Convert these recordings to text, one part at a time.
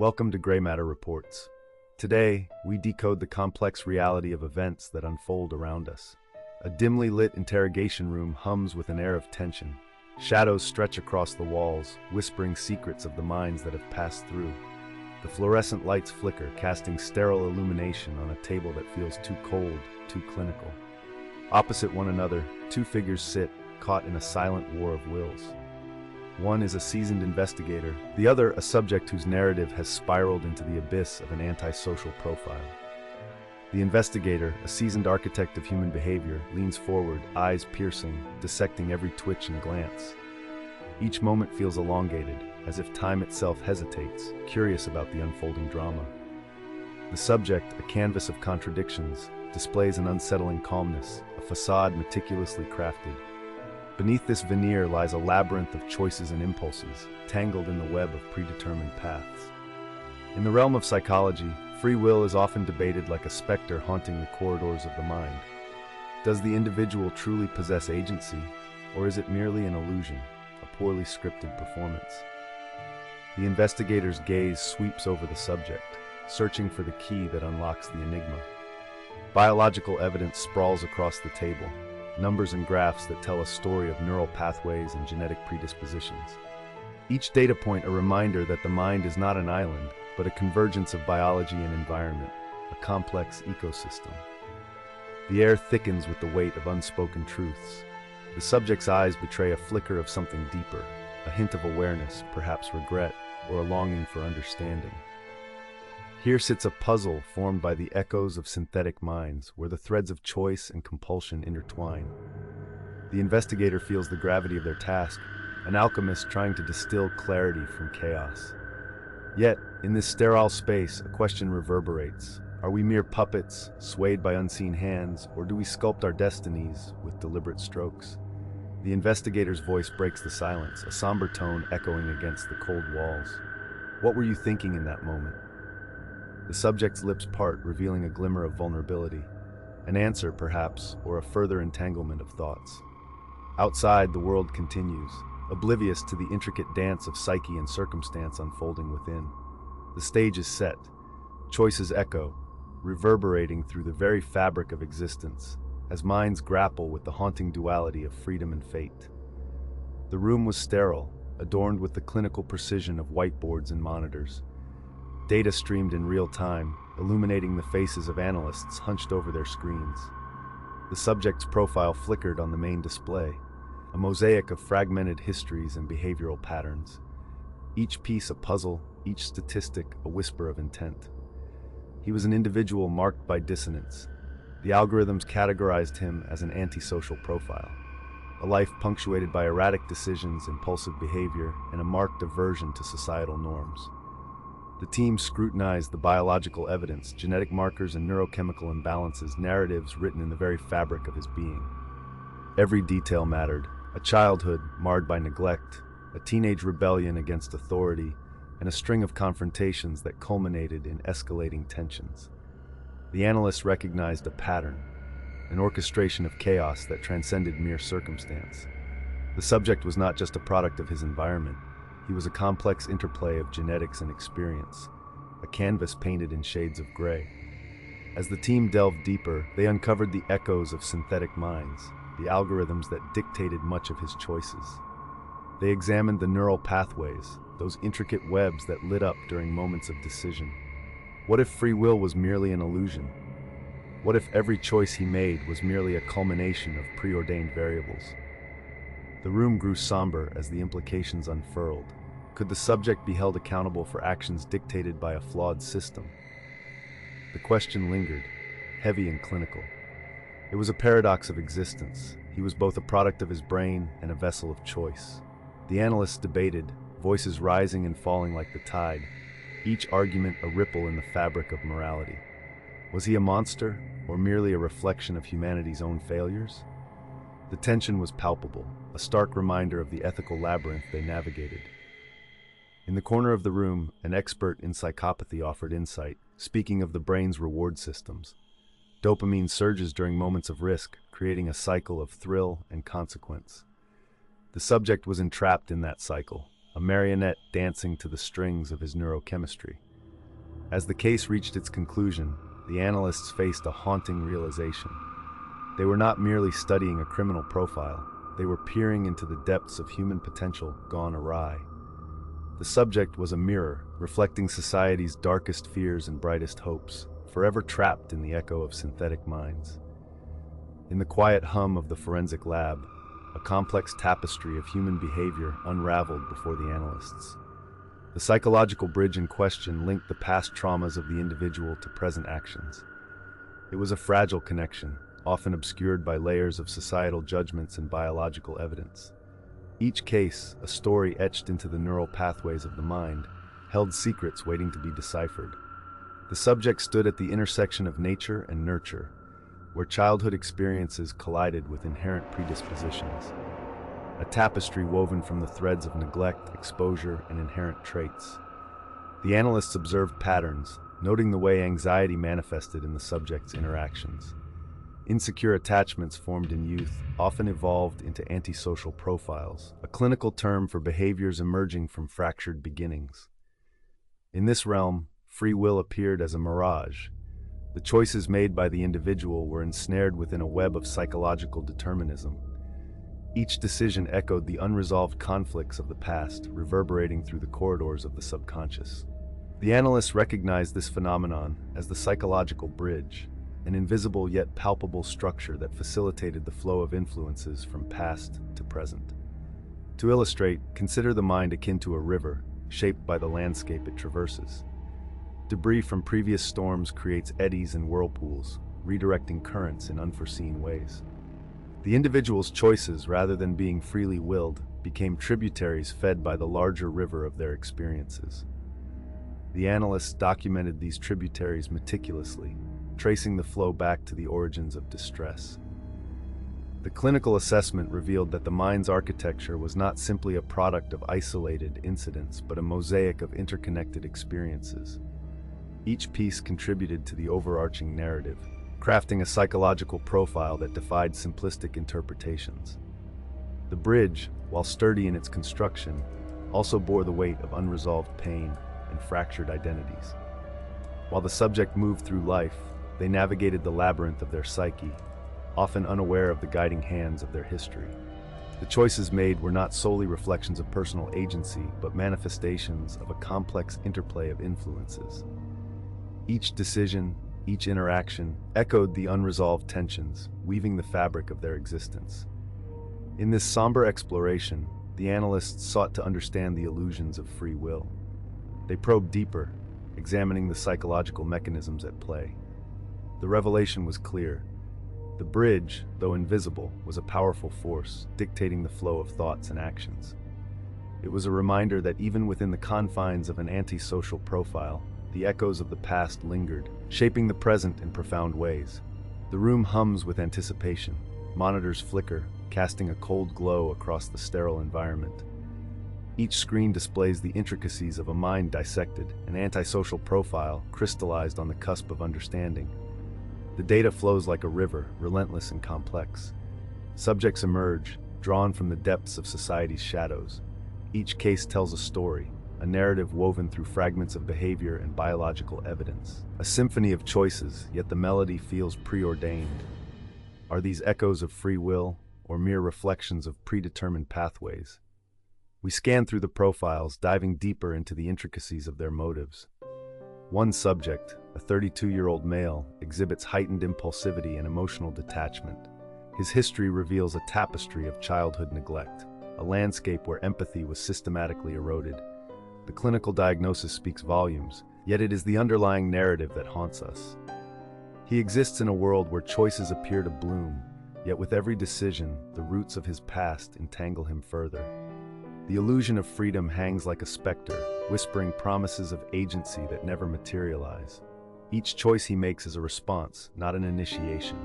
Welcome to Gray Matter Reports. Today, we decode the complex reality of events that unfold around us. A dimly lit interrogation room hums with an air of tension. Shadows stretch across the walls, whispering secrets of the minds that have passed through. The fluorescent lights flicker, casting sterile illumination on a table that feels too cold, too clinical. Opposite one another, two figures sit, caught in a silent war of wills. One is a seasoned investigator, the other a subject whose narrative has spiraled into the abyss of an antisocial profile. The investigator, a seasoned architect of human behavior, leans forward, eyes piercing, dissecting every twitch and glance. Each moment feels elongated, as if time itself hesitates, curious about the unfolding drama. The subject, a canvas of contradictions, displays an unsettling calmness, a facade meticulously crafted. Beneath this veneer lies a labyrinth of choices and impulses, tangled in the web of predetermined paths. In the realm of psychology, free will is often debated like a specter haunting the corridors of the mind. Does the individual truly possess agency, or is it merely an illusion, a poorly scripted performance? The investigator's gaze sweeps over the subject, searching for the key that unlocks the enigma. Biological evidence sprawls across the table, numbers and graphs that tell a story of neural pathways and genetic predispositions. Each data point a reminder that the mind is not an island, but a convergence of biology and environment, a complex ecosystem. The air thickens with the weight of unspoken truths. The subject's eyes betray a flicker of something deeper, a hint of awareness, perhaps regret, or a longing for understanding. Here sits a puzzle formed by the echoes of synthetic minds, where the threads of choice and compulsion intertwine. The investigator feels the gravity of their task, an alchemist trying to distill clarity from chaos. Yet, in this sterile space, a question reverberates. Are we mere puppets, swayed by unseen hands, or do we sculpt our destinies with deliberate strokes? The investigator's voice breaks the silence, a somber tone echoing against the cold walls. What were you thinking in that moment? The subject's lips part, revealing a glimmer of vulnerability. An answer, perhaps, or a further entanglement of thoughts. Outside, the world continues, oblivious to the intricate dance of psyche and circumstance unfolding within. The stage is set. Choices echo, reverberating through the very fabric of existence, as minds grapple with the haunting duality of freedom and fate. The room was sterile, adorned with the clinical precision of whiteboards and monitors. Data streamed in real time, illuminating the faces of analysts hunched over their screens. The subject's profile flickered on the main display, a mosaic of fragmented histories and behavioral patterns. Each piece a puzzle, each statistic a whisper of intent. He was an individual marked by dissonance. The algorithms categorized him as an antisocial profile, a life punctuated by erratic decisions, impulsive behavior, and a marked aversion to societal norms. The team scrutinized the biological evidence, genetic markers and neurochemical imbalances, narratives written in the very fabric of his being. Every detail mattered, a childhood marred by neglect, a teenage rebellion against authority, and a string of confrontations that culminated in escalating tensions. The analysts recognized a pattern, an orchestration of chaos that transcended mere circumstance. The subject was not just a product of his environment. He was a complex interplay of genetics and experience, a canvas painted in shades of gray. As the team delved deeper, they uncovered the echoes of synthetic minds, the algorithms that dictated much of his choices. They examined the neural pathways, those intricate webs that lit up during moments of decision. What if free will was merely an illusion? What if every choice he made was merely a culmination of preordained variables? The room grew somber as the implications unfurled. Could the subject be held accountable for actions dictated by a flawed system? The question lingered, heavy and clinical. It was a paradox of existence. He was both a product of his brain and a vessel of choice. The analysts debated, voices rising and falling like the tide, each argument a ripple in the fabric of morality. Was he a monster, or merely a reflection of humanity's own failures? The tension was palpable, a stark reminder of the ethical labyrinth they navigated. In the corner of the room, an expert in psychopathy offered insight, speaking of the brain's reward systems. Dopamine surges during moments of risk, creating a cycle of thrill and consequence. The subject was entrapped in that cycle, a marionette dancing to the strings of his neurochemistry. As the case reached its conclusion, the analysts faced a haunting realization. They were not merely studying a criminal profile, they were peering into the depths of human potential gone awry. The subject was a mirror, reflecting society's darkest fears and brightest hopes, forever trapped in the echo of synthetic minds. In the quiet hum of the forensic lab, a complex tapestry of human behavior unraveled before the analysts. The psychological bridge in question linked the past traumas of the individual to present actions. It was a fragile connection, often obscured by layers of societal judgments and biological evidence. Each case, a story etched into the neural pathways of the mind, held secrets waiting to be deciphered. The subject stood at the intersection of nature and nurture, where childhood experiences collided with inherent predispositions. A tapestry woven from the threads of neglect, exposure, and inherent traits. The analysts observed patterns, noting the way anxiety manifested in the subject's interactions. Insecure attachments formed in youth often evolved into antisocial profiles, a clinical term for behaviors emerging from fractured beginnings. In this realm, free will appeared as a mirage. The choices made by the individual were ensnared within a web of psychological determinism. Each decision echoed the unresolved conflicts of the past, reverberating through the corridors of the subconscious. The analysts recognized this phenomenon as the psychological bridge, an invisible yet palpable structure that facilitated the flow of influences from past to present. To illustrate, consider the mind akin to a river, shaped by the landscape it traverses. Debris from previous storms creates eddies and whirlpools, redirecting currents in unforeseen ways. The individual's choices, rather than being freely willed, became tributaries fed by the larger river of their experiences. The analysts documented these tributaries meticulously, tracing the flow back to the origins of distress. The clinical assessment revealed that the mind's architecture was not simply a product of isolated incidents, but a mosaic of interconnected experiences. Each piece contributed to the overarching narrative, crafting a psychological profile that defied simplistic interpretations. The bridge, while sturdy in its construction, also bore the weight of unresolved pain and fractured identities. While the subject moved through life, they navigated the labyrinth of their psyche, often unaware of the guiding hands of their history. The choices made were not solely reflections of personal agency, but manifestations of a complex interplay of influences. Each decision, each interaction, echoed the unresolved tensions, weaving the fabric of their existence. In this somber exploration, the analysts sought to understand the illusions of free will. They probed deeper, examining the psychological mechanisms at play. The revelation was clear. The bridge, though invisible, was a powerful force, dictating the flow of thoughts and actions. It was a reminder that even within the confines of an antisocial profile, the echoes of the past lingered, shaping the present in profound ways. The room hums with anticipation. Monitors flicker, casting a cold glow across the sterile environment. Each screen displays the intricacies of a mind dissected, an antisocial profile crystallized on the cusp of understanding. The data flows like a river, relentless and complex. Subjects emerge, drawn from the depths of society's shadows. Each case tells a story, a narrative woven through fragments of behavior and biological evidence. A symphony of choices, yet the melody feels preordained. Are these echoes of free will, or mere reflections of predetermined pathways? We scan through the profiles, diving deeper into the intricacies of their motives. One subject, a 32-year-old male, exhibits heightened impulsivity and emotional detachment. His history reveals a tapestry of childhood neglect, a landscape where empathy was systematically eroded. The clinical diagnosis speaks volumes, yet it is the underlying narrative that haunts us. He exists in a world where choices appear to bloom, yet with every decision, the roots of his past entangle him further. The illusion of freedom hangs like a specter, whispering promises of agency that never materialize. Each choice he makes is a response, not an initiation.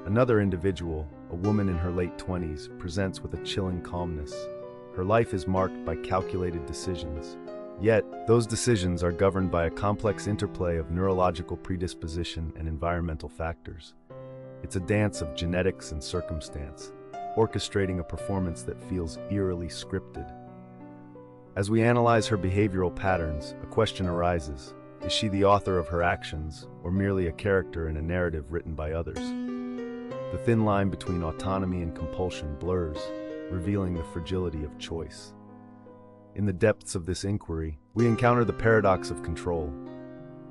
Another individual, a woman in her late 20s, presents with a chilling calmness. Her life is marked by calculated decisions. Yet, those decisions are governed by a complex interplay of neurological predisposition and environmental factors. It's a dance of genetics and circumstance, orchestrating a performance that feels eerily scripted. As we analyze her behavioral patterns, a question arises. Is she the author of her actions, or merely a character in a narrative written by others? The thin line between autonomy and compulsion blurs, revealing the fragility of choice. In the depths of this inquiry, we encounter the paradox of control.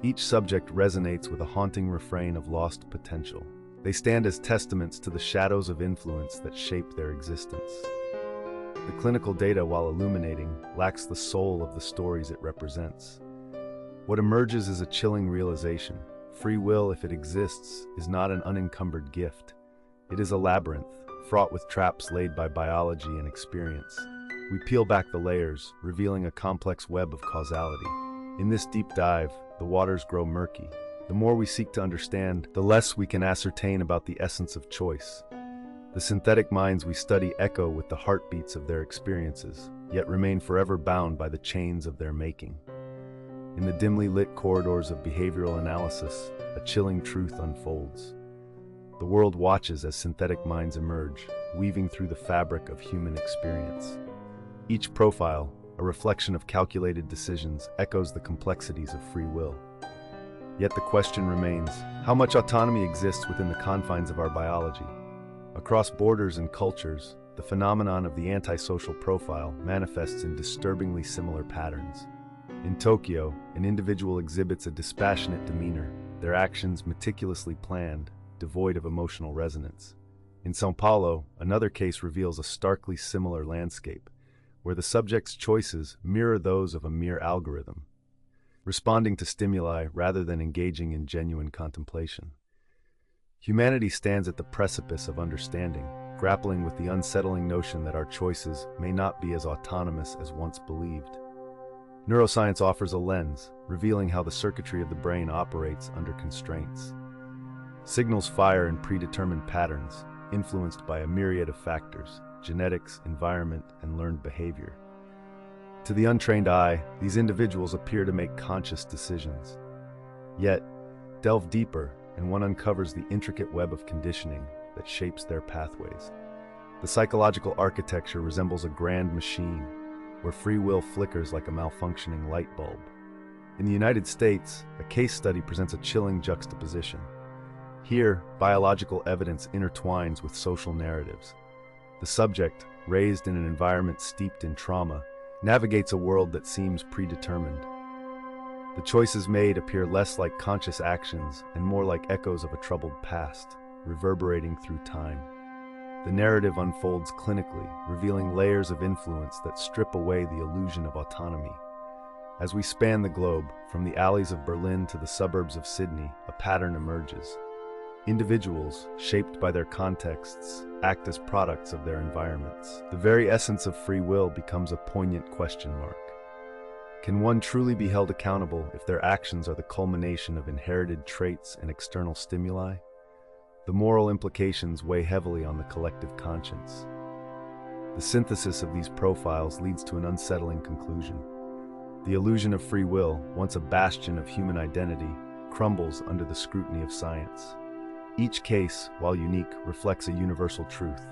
Each subject resonates with a haunting refrain of lost potential. They stand as testaments to the shadows of influence that shape their existence. The clinical data, while illuminating, lacks the soul of the stories it represents. What emerges is a chilling realization. Free will, if it exists, is not an unencumbered gift. It is a labyrinth, fraught with traps laid by biology and experience. We peel back the layers, revealing a complex web of causality. In this deep dive, the waters grow murky. The more we seek to understand, the less we can ascertain about the essence of choice. The synthetic minds we study echo with the heartbeats of their experiences, yet remain forever bound by the chains of their making. In the dimly lit corridors of behavioral analysis, a chilling truth unfolds. The world watches as synthetic minds emerge, weaving through the fabric of human experience. Each profile, a reflection of calculated decisions, echoes the complexities of free will. Yet the question remains, how much autonomy exists within the confines of our biology? Across borders and cultures, the phenomenon of the antisocial profile manifests in disturbingly similar patterns. In Tokyo, an individual exhibits a dispassionate demeanor, their actions meticulously planned, devoid of emotional resonance. In São Paulo, another case reveals a starkly similar landscape, where the subject's choices mirror those of a mere algorithm, responding to stimuli rather than engaging in genuine contemplation. Humanity stands at the precipice of understanding, grappling with the unsettling notion that our choices may not be as autonomous as once believed. Neuroscience offers a lens, revealing how the circuitry of the brain operates under constraints. Signals fire in predetermined patterns, influenced by a myriad of factors: genetics, environment, and learned behavior. To the untrained eye, these individuals appear to make conscious decisions. Yet, delve deeper, and one uncovers the intricate web of conditioning that shapes their pathways. The psychological architecture resembles a grand machine, where free will flickers like a malfunctioning light bulb. In the United States, a case study presents a chilling juxtaposition. Here, biological evidence intertwines with social narratives. The subject, raised in an environment steeped in trauma, navigates a world that seems predetermined. The choices made appear less like conscious actions and more like echoes of a troubled past, reverberating through time. The narrative unfolds clinically, revealing layers of influence that strip away the illusion of autonomy. As we span the globe, from the alleys of Berlin to the suburbs of Sydney, a pattern emerges. Individuals, shaped by their contexts, act as products of their environments. The very essence of free will becomes a poignant question mark. Can one truly be held accountable if their actions are the culmination of inherited traits and external stimuli? The moral implications weigh heavily on the collective conscience. The synthesis of these profiles leads to an unsettling conclusion. The illusion of free will, once a bastion of human identity, crumbles under the scrutiny of science. Each case, while unique, reflects a universal truth.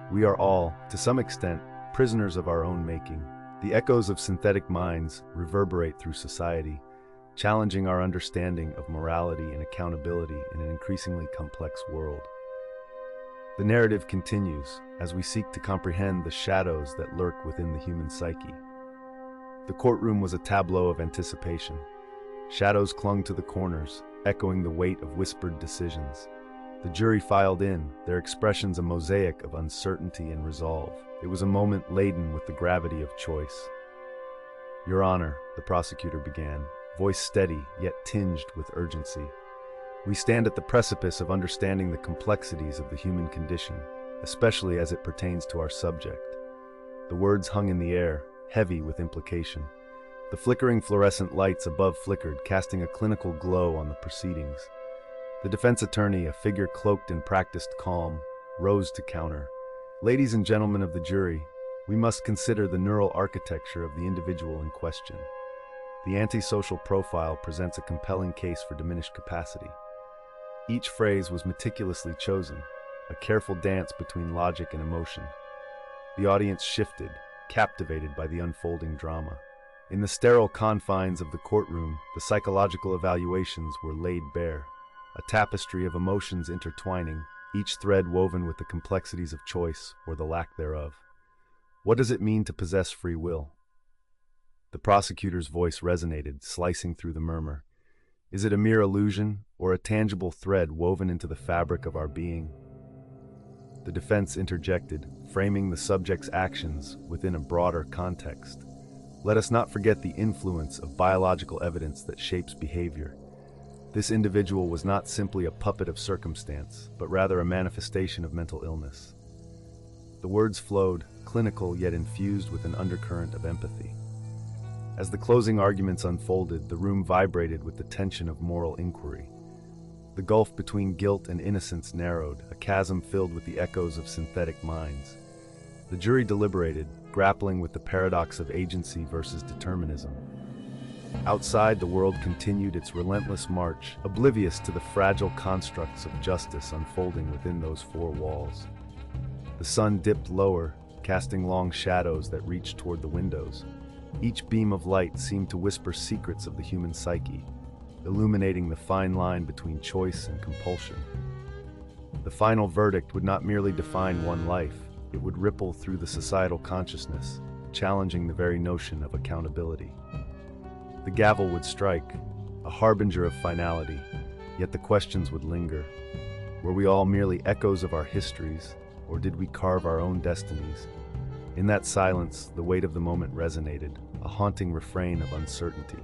We are all, to some extent, prisoners of our own making. The echoes of synthetic minds reverberate through society, challenging our understanding of morality and accountability in an increasingly complex world. The narrative continues as we seek to comprehend the shadows that lurk within the human psyche. The courtroom was a tableau of anticipation. Shadows clung to the corners, echoing the weight of whispered decisions. The jury filed in, their expressions a mosaic of uncertainty and resolve. It was a moment laden with the gravity of choice. "Your Honor," the prosecutor began, voice steady yet tinged with urgency. "We stand at the precipice of understanding the complexities of the human condition, especially as it pertains to our subject." The words hung in the air, heavy with implication. The flickering fluorescent lights above flickered, casting a clinical glow on the proceedings. The defense attorney, a figure cloaked in practiced calm, rose to counter. "Ladies and gentlemen of the jury, we must consider the neural architecture of the individual in question. The antisocial profile presents a compelling case for diminished capacity." Each phrase was meticulously chosen, a careful dance between logic and emotion. The audience shifted, captivated by the unfolding drama. In the sterile confines of the courtroom, the psychological evaluations were laid bare, a tapestry of emotions intertwining, each thread woven with the complexities of choice or the lack thereof. What does it mean to possess free will? The prosecutor's voice resonated, slicing through the murmur. Is it a mere illusion, or a tangible thread woven into the fabric of our being? The defense interjected, framing the subject's actions within a broader context. Let us not forget the influence of biological evidence that shapes behavior. This individual was not simply a puppet of circumstance, but rather a manifestation of mental illness. The words flowed, clinical yet infused with an undercurrent of empathy. As the closing arguments unfolded, the room vibrated with the tension of moral inquiry. The gulf between guilt and innocence narrowed, a chasm filled with the echoes of synthetic minds. The jury deliberated, grappling with the paradox of agency versus determinism. Outside, the world continued its relentless march, oblivious to the fragile constructs of justice unfolding within those four walls. The sun dipped lower, casting long shadows that reached toward the windows. Each beam of light seemed to whisper secrets of the human psyche, illuminating the fine line between choice and compulsion. The final verdict would not merely define one life, it would ripple through the societal consciousness, challenging the very notion of accountability. The gavel would strike, a harbinger of finality, yet the questions would linger. Were we all merely echoes of our histories, or did we carve our own destinies? In that silence, the weight of the moment resonated, a haunting refrain of uncertainty.